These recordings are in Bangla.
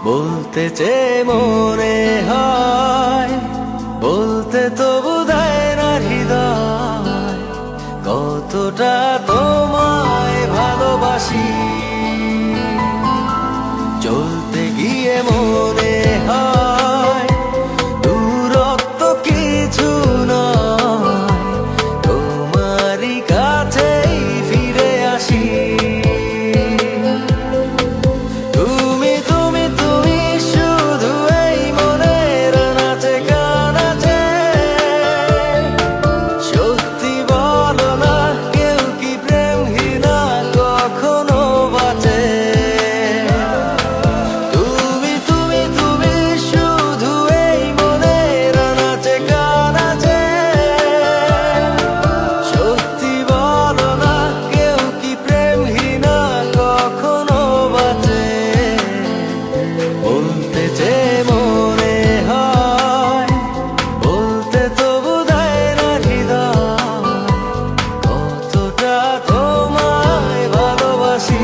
বলতে চেয়ে মনে হয়, বলতে তবু দেয় না হৃদয়, কতটা তোমায় ভালোবাসি। চলতে গিয়ে মনে হয় দূরত্ব কিছু নয়, তোমারই কাছেই ফিরে আসি। তুমি তুমি তুমি শুধু এই মনের নাচে গানাচে, সত্যি বলো না কেউ কি প্রেমহীনা কখনো বাঁচে? তুমি তুমি তুমি শুধু এই মনের নাচে গানাচে, সত্যি বলো না কেউ কি প্রেমহীনা কখনো বাঁচে? বলতে চেয়ে মনে হয়, বলতে তবু দেয় না হৃদয়, কতটা তোমায় ভালোবাসি।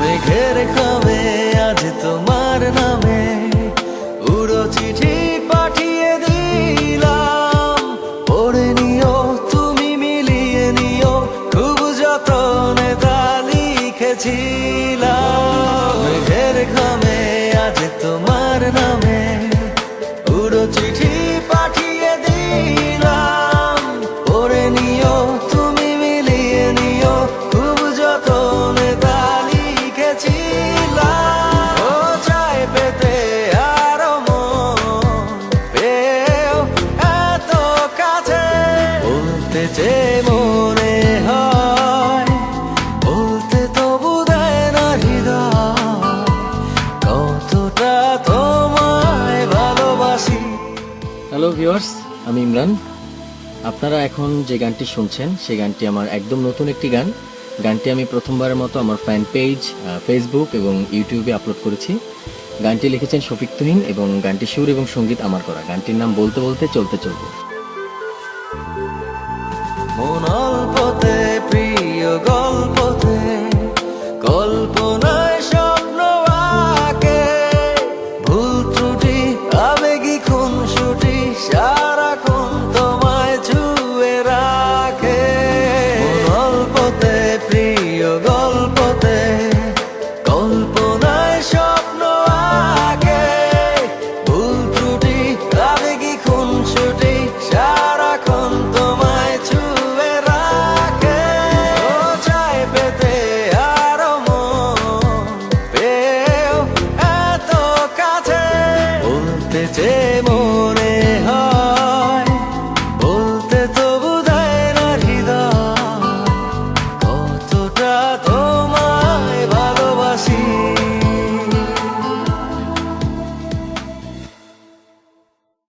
মেঘের খামে আজ তোমার নামে উড়ো চিঠি পাঠিয়ে দিলাম, পড়ে নিও তুমি মিলিয়ে নিও, খুব যতনে তা লিখেছিলাম। মেঘের খামে আজ তোমার নামে উড়ো চিঠি পাঠিয়ে দিলাম, পড়ে নিও তুমি মিলিয়ে নিও, খুব যতনে তা লিখেছিলাম। ও চায় পেতে আরো মন পেও এত কাছে, বলতে চেয়ে মনে হয়, বলতে তবু দেয় না হৃদয়, কতটা তোমায় ভালোবাসি। হ্যালো ভিউয়ার্স, আমি ইমরান। আপনারা এখন যে গানটি শুনছেন সেই গানটি আমার একদম নতুন একটি গান। গানটি আমি প্রথমবারের মতো আমার ফ্যান পেজ, ফেসবুক এবং ইউটিউবে আপলোড করেছি। গানটি লিখেছেন শফিক তুহিন এবং গানটি সুর এবং সঙ্গীত আমার করা। গানটির নাম বলতে বলতে চলতে চলতে। মন অল্পতে প্রিয় গল্প